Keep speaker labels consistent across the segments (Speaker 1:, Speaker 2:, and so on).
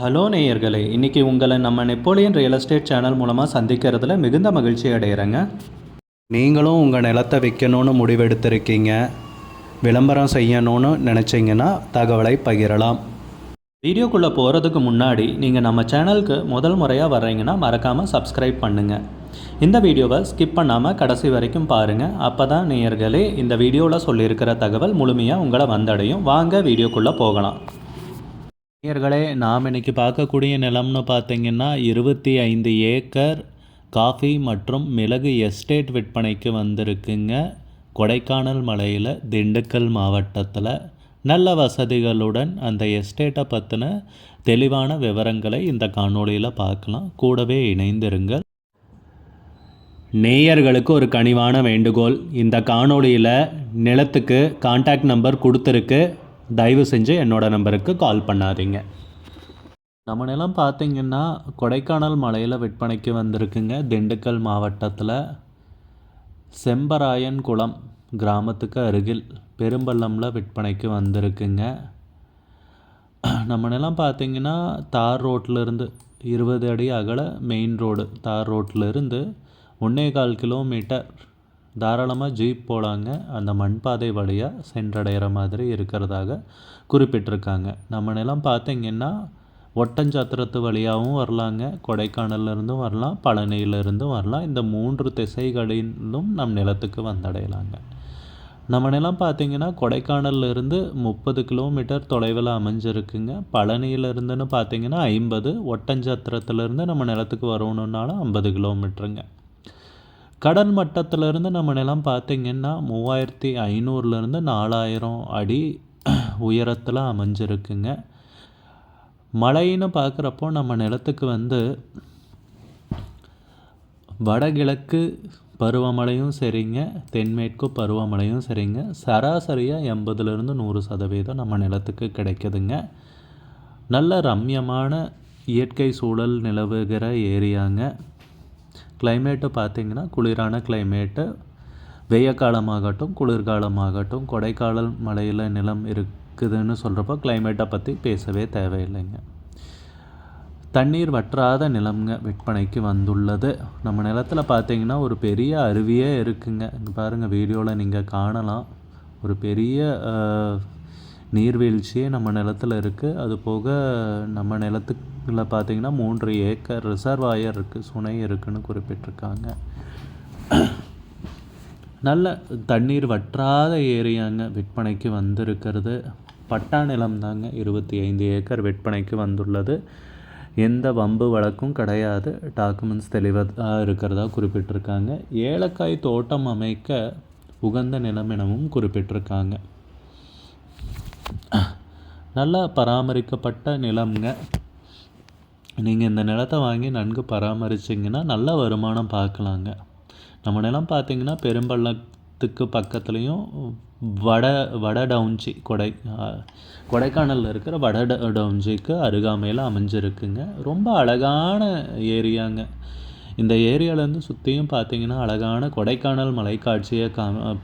Speaker 1: Hello நேயர்களே, இன்றைக்கி உங்களை நம்ம நெப்போலியன் ரியல் எஸ்டேட் சேனல் மூலமாக சந்திக்கிறதுல மிகுந்த மகிழ்ச்சி அடைகிறேங்க. நீங்களும் உங்கள் நிலத்தை விற்கணும்னு முடிவெடுத்திருக்கீங்க, விளம்பரம் செய்யணும்னு நினச்சிங்கன்னா தகவலை பகிரலாம். வீடியோக்குள்ளே போகிறதுக்கு முன்னாடி நீங்கள் நம்ம சேனலுக்கு முதல் முறையாக வர்றீங்கன்னா மறக்காமல் சப்ஸ்கிரைப் பண்ணுங்கள். இந்த வீடியோவை ஸ்கிப் பண்ணாமல் கடைசி வரைக்கும் பாருங்கள். அப்போ தான் நேயர்களே இந்த வீடியோவில் சொல்லியிருக்கிற தகவல் முழுமையாக உங்களை வந்தடையும். வாங்க வீடியோக்குள்ளே போகலாம். நேயர்களே, நாம் இன்றைக்கி பார்க்கக்கூடிய நிலம்னு பார்த்திங்கன்னா 25 ஏக்கர் காஃபி மற்றும் மிளகு எஸ்டேட் விற்பனைக்கு வந்திருக்குங்க. கொடைக்கானல் மலையில், திண்டுக்கல் மாவட்டத்தில் நல்ல வசதிகளுடன் அந்த எஸ்டேட்டை பற்றின தெளிவான விவரங்களை இந்த காணொளியில் பார்க்கலாம். கூடவே இணைந்திருங்கள். நேயர்களுக்கு ஒரு கனிவான வேண்டுகோள், இந்த காணொளியில் நிலத்துக்கு கான்டாக்ட் நம்பர் கொடுத்துருக்கு, தயவு செஞ்சு என்னோடய நம்பருக்கு கால் பண்ணாதீங்க. நம்ம நிலம் பார்த்திங்கன்னா கொடைக்கானல் மலையில் விற்பனைக்கு வந்திருக்குங்க. திண்டுக்கல் மாவட்டத்தில் செம்பராயன் குளம் கிராமத்துக்கு அருகில் பெரும்பள்ளமில் விற்பனைக்கு வந்திருக்குங்க. நம்ம நிலம் பார்த்திங்கன்னா தார் ரோட்டிலிருந்து 20 அடி அகல மெயின் ரோடு, தார் ரோட்டிலிருந்து 1.25 கிலோமீட்டர் தாராளமாக ஜீப் போலாங்க. அந்த மண்பாதை வழியாக சென்றடைகிற மாதிரி இருக்கிறதாக குறிப்பிட்டிருக்காங்க. நம்ம நிலம் பார்த்திங்கன்னா ஒட்டஞ்சத்திரத்து வழியாகவும் வரலாங்க, கொடைக்கானல்லேருந்தும் வரலாம், பழனியிலிருந்தும் வரலாம். இந்த 3 திசைகளிலும் நம் நிலத்துக்கு வந்தடையலாங்க. நம்ம நிலம் பார்த்திங்கன்னா கொடைக்கானல்லேருந்து 30 கிலோமீட்டர் தொலைவில் அமைஞ்சிருக்குங்க. பழனியிலேருந்துன்னு பார்த்திங்கன்னா 50, ஒட்டஞ்சத்திரத்துலேருந்து நம்ம நிலத்துக்கு வரணுன்னாலும் 50 கிலோமீட்டருங்க. கடல் மட்டத்திலிருந்து நம்ம நிலம் பார்த்திங்கன்னா 3500லேருந்து 4000 அடி உயரத்தில் அமைஞ்சிருக்குங்க. மழைன்னு பார்க்குறப்போ நம்ம நிலத்துக்கு வடகிழக்கு பருவமழையும் சரிங்க, தென்மேற்கு பருவமழையும் சரிங்க. சராசரியாக 80லேருந்து 100% நம்ம நிலத்துக்கு கிடைக்குதுங்க. நல்ல ரம்யமான இயற்கை சூழல் நிலவுகிற ஏரியாங்க. கிளைமேட்டு பார்த்திங்கன்னா குளிரான கிளைமேட்டு, வெய்ய காலமாகட்டும் குளிர்காலமாகட்டும் கொடைக்கானல் மலையில் நிலம் இருக்குதுன்னு சொல்கிறப்போ கிளைமேட்டை பற்றி பேசவே தேவையில்லைங்க. தண்ணீர் வற்றாத நிலம்ங்க விற்பனைக்கு வந்துள்ளது. நம்ம நிலத்தில் பார்த்திங்கன்னா ஒரு பெரிய அருவியே இருக்குங்க. இங்கே பாருங்கள், வீடியோவில் நீங்கள் காணலாம். ஒரு பெரிய நீர்வீழ்ச்சியே நம்ம நிலத்தில் இருக்குது. அது போக நம்ம நிலத்துக்குள்ள பார்த்திங்கன்னா 3 ஏக்கர் ரிசர்வாயர் இருக்குது, சுனை இருக்குதுன்னு குறிப்பிட்டிருக்காங்க. நல்ல தண்ணீர் வற்றாத ஏரியாங்க விற்பனைக்கு வந்திருக்கிறது. பட்டா நிலம் தாங்க, 25 ஏக்கர் விற்பனைக்கு வந்துள்ளது. எந்த வம்பு வழக்கும் கிடையாது, டாக்குமெண்ட்ஸ் தெளிவாக இருக்கிறதா குறிப்பிட்டிருக்காங்க. ஏலக்காய் தோட்டம் அமைக்க உகந்த நிலம் எனவும் குறிப்பிட்டிருக்காங்க. நல்லா பராமரிக்கப்பட்ட நிலம்ங்க. நீங்கள் இந்த நிலத்தை வாங்கி நன்கு பராமரிச்சிங்கன்னா நல்ல வருமானம் பார்க்கலாங்க. நம்ம நிலம் பார்த்திங்கன்னா பெரும்பள்ளத்துக்கு பக்கத்துலேயும் வட டவுன்ஜி கொடைக்கானலில் இருக்கிற வட டவுன்ஜிக்கு அருகாமையில் அமைஞ்சிருக்குங்க. ரொம்ப அழகான ஏரியாங்க. இந்த ஏரியாவிலேருந்து சுற்றியும் பார்த்திங்கன்னா அழகான கொடைக்கானல் மலைக்காட்சியை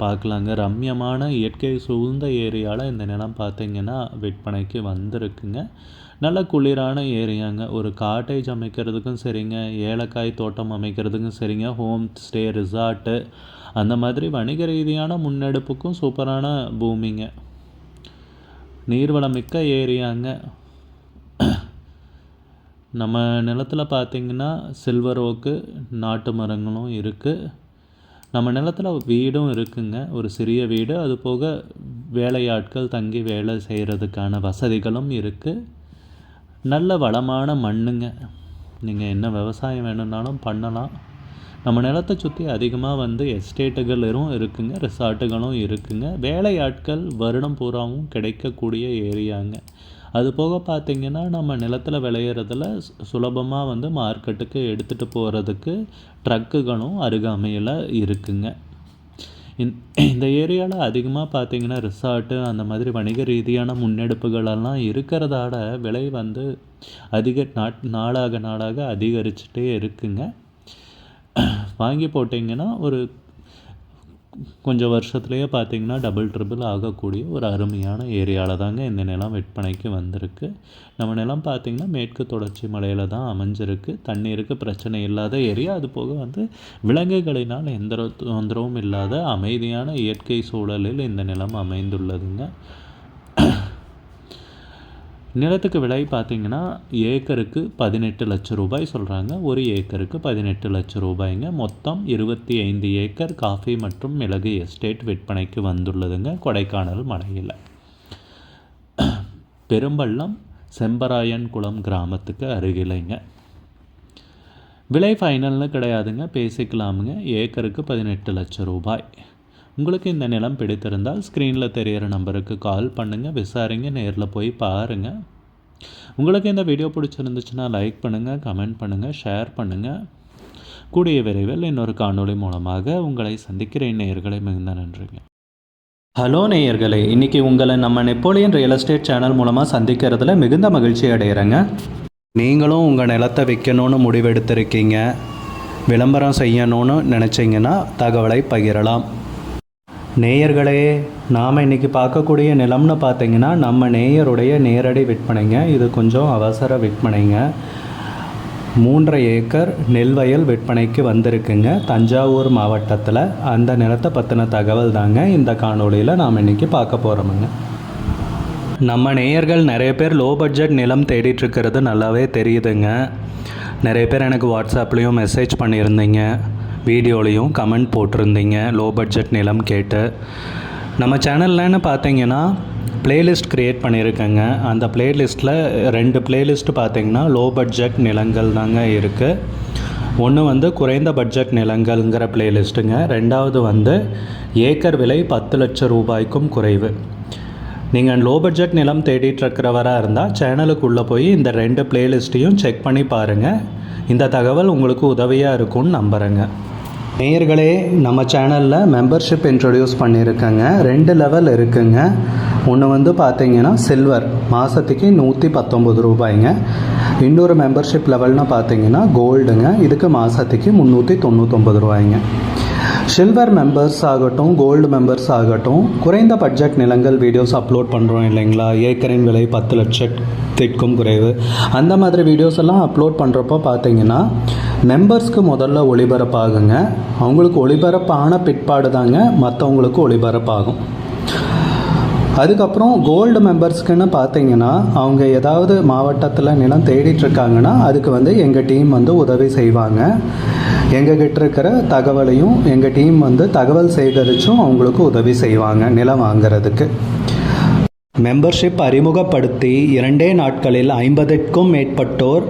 Speaker 1: பார்க்கலாங்க. ரம்யமான இயற்கை சூழ்ந்த ஏரியாவில் இந்த நிலம் பார்த்திங்கன்னா விற்பனைக்கு வந்திருக்குங்க. நல்ல குளிரான ஏரியாங்க. ஒரு காட்டேஜ் அமைக்கிறதுக்கும் சரிங்க, ஏலக்காய் தோட்டம் அமைக்கிறதுக்கும் சரிங்க, ஹோம் ஸ்டே ரிசார்ட்டு அந்த மாதிரி வணிக ரீதியான முன்னெடுப்புக்கும் சூப்பரான பூமிங்க. நீர்வளமிக்க ஏரியாங்க. நம்ம நிலத்தில் பார்த்திங்கன்னா சில்வர் ஓக்கு நாட்டு மரங்களும் இருக்குது. நம்ம நிலத்தில் வீடும் இருக்குங்க, ஒரு சிறிய வீடு. அது போக வேலையாட்கள் தங்கி வேலை செய்கிறதுக்கான வசதிகளும் இருக்குது. நல்ல வளமான மண்ணுங்க. நீங்கள் என்ன விவசாயம் வேணும்னாலும் பண்ணலாம். நம்ம நிலத்தை சுற்றி அதிகமாக எஸ்டேட்டுகளும் இருக்குங்க, ரிசார்ட்டுகளும் இருக்குங்க. வேலையாட்கள் வருடம் பூராவும் கிடைக்கக்கூடிய ஏரியாங்க. அது போக பார்த்திங்கன்னா நம்ம நிலத்தில் விளையிறதுல சுலபமாக மார்க்கெட்டுக்கு எடுத்துகிட்டு போகிறதுக்கு ட்ரக்குகளும் அருகாமையில் இருக்குங்க. இந்த ஏரியாவில் அதிகமாக பார்த்திங்கன்னா ரிசார்ட்டு அந்த மாதிரி வணிக ரீதியான முன்னெடுப்புகளெல்லாம் இருக்கிறதால விலை நாளாக அதிகரிச்சுட்டே இருக்குங்க. வாங்கி போட்டிங்கன்னா ஒரு கொஞ்சம் வருஷத்துலேயே பார்த்திங்கன்னா டபுள் ட்ரிபிள் ஆகக்கூடிய ஒரு அருமையான ஏரியாவில் தாங்க இந்த நிலம் விற்பனைக்கு வந்திருக்கு. நம்ம நிலம் பார்த்திங்கன்னா மேற்கு தொடர்ச்சி மலையில் தான் அமைஞ்சிருக்கு. தண்ணீருக்கு பிரச்சனை இல்லாத ஏரியா. அது போக வந்து விலங்குகளினால் எந்த தொந்தரவும் இல்லாத அமைதியான இயற்கை சூழலில் இந்த நிலம் அமைந்துள்ளதுங்க. நிலத்துக்கு விலை பார்த்திங்கன்னா ஏக்கருக்கு 18 லட்சம் ரூபாய் சொல்கிறாங்க. ஒரு ஏக்கருக்கு 18 லட்சம் ரூபாய்ங்க. மொத்தம் 25 ஏக்கர் காஃபி மற்றும் மிளகு எஸ்டேட் விற்பனைக்கு வந்துள்ளதுங்க கொடைக்கானல் மலையில். பெரும்பள்ளம் செம்பராயன் குளம் கிராமத்துக்கு அருகிலைங்க. விலை ஃபைனல்னு கிடையாதுங்க, பேசிக்கலாமுங்க. ஏக்கருக்கு 18 லட்சம் ரூபாய். உங்களுக்கு இந்த நிலம் பிடித்திருந்தால் ஸ்க்ரீனில் தெரிகிற நம்பருக்கு கால் பண்ணுங்கள், விசாரிங்க, நேரில் போய் பாருங்கள். உங்களுக்கு இந்த வீடியோ பிடிச்சிருந்துச்சுன்னா லைக் பண்ணுங்கள், கமெண்ட் பண்ணுங்கள், ஷேர் பண்ணுங்கள். கூடிய விரைவில் இன்னொரு காணொளி மூலமாக உங்களை சந்திக்கிறேன் நேயர்களை. மிகுந்த நன்றிங்க. ஹலோ நேயர்களே, இன்றைக்கி உங்களை நம்ம நெப்போலியன் ரியல் எஸ்டேட் சேனல் மூலமாக சந்திக்கிறதுல மிகுந்த மகிழ்ச்சி அடைகிறேங்க. நீங்களும் உங்கள் நிலத்தை விற்கணும்னு முடிவெடுத்திருக்கீங்க, விளம்பரம் செய்யணும்னு நினச்சிங்கன்னா தகவலை பகிரலாம். நேயர்களே, நாம் இன்றைக்கி பார்க்கக்கூடிய நிலம்னு பார்த்திங்கன்னா நம்ம நேயருடைய நேரடி விற்பனைங்க. இது கொஞ்சம் அவசர விற்பனைங்க. 3.5 ஏக்கர் நெல் வயல் விற்பனைக்கு வந்திருக்குங்க தஞ்சாவூர் மாவட்டத்தில். அந்த நிலத்தை பற்றின தகவல் தாங்க இந்த காணொளியில் நாம் இன்றைக்கி பார்க்க போகிறோமுங்க. நம்ம நேயர்கள் நிறைய பேர் லோ பட்ஜெட் நிலம் தேடிட்டுருக்கிறது நல்லாவே தெரியுதுங்க. நிறைய பேர் எனக்கு வாட்ஸ்அப்லேயும் மெசேஜ் பண்ணியிருந்தீங்க, வீடியோலையும் கமெண்ட் போட்டிருந்தீங்க லோ பட்ஜெட் நிலம் கேட்டு. நம்ம சேனல்லன்னு பார்த்தீங்கன்னா ப்ளேலிஸ்ட் க்ரியேட் பண்ணியிருக்கேங்க. அந்த ப்ளேலிஸ்ட்டில் 2 ப்ளேலிஸ்ட்டு பார்த்தீங்கன்னா லோ பட்ஜெட் நிலங்கள் தாங்க இருக்குது. ஒன்று வந்து குறைந்த பட்ஜெட் நிலங்கள்ங்கிற ப்ளேலிஸ்ட்டுங்க. 2வது வந்து ஏக்கர் விலை 10 லட்சம் ரூபாய்க்கும் குறைவு. நீங்கள் லோ பட்ஜெட் நிலம் தேடிட்டுருக்கிறவராக இருந்தால் சேனலுக்குள்ளே போய் இந்த 2 ப்ளேலிஸ்ட்டையும் செக் பண்ணி பாருங்கள். இந்த தகவல் உங்களுக்கு உதவியாக இருக்கும்னு நம்புகிறேங்க. நேயர்களே, நம்ம சேனலில் மெம்பர்ஷிப் இன்ட்ரடியூஸ் பண்ணியிருக்கேங்க. 2 லெவல் இருக்குங்க. ஒன்று வந்து பார்த்தீங்கன்னா சில்வர், மாதத்துக்கு 119 ரூபாய்ங்க. இன்னொரு மெம்பர்ஷிப் லெவல்னு பார்த்தீங்கன்னா கோல்டுங்க. இதுக்கு மாதத்துக்கு 399 ரூபாய்ங்க. சில்வர் மெம்பர்ஸ் ஆகட்டும், கோல்டு மெம்பர்ஸ் ஆகட்டும், குறைந்த பட்ஜெட் நிலங்கள் வீடியோஸ் அப்லோட் பண்ணுறோம் இல்லைங்களா, ஏக்கரின் விலை 10 லட்சத்திற்கும் குறைவு, அந்த மாதிரி வீடியோஸ் எல்லாம் அப்லோட் பண்ணுறப்போ பார்த்தீங்கன்னா மெம்பர்ஸ்க்கு முதல்ல ஒளிபரப்பாகுங்க. அவங்களுக்கு ஒளிபரப்பான பிற்பாடு தாங்க மற்றவங்களுக்கு ஒளிபரப்பாகும். அதுக்கப்புறம் கோல்டு மெம்பர்ஸ்க்குன்னு பார்த்தீங்கன்னா அவங்க ஏதாவது மாவட்டத்தில் நிலம் தேடிட்டுருக்காங்கன்னா அதுக்கு வந்து எங்கள் டீம் வந்து உதவி செய்வாங்க. எங்ககிட்ட இருக்கிற தகவலையும் எங்கள் டீம் வந்து தகவல் சேகரித்தும் அவங்களுக்கு உதவி செய்வாங்க நிலம் வாங்கிறதுக்கு. மெம்பர்ஷிப் அறிமுகப்படுத்தி 2 நாட்களில் 50க்கும் மேற்பட்டோர்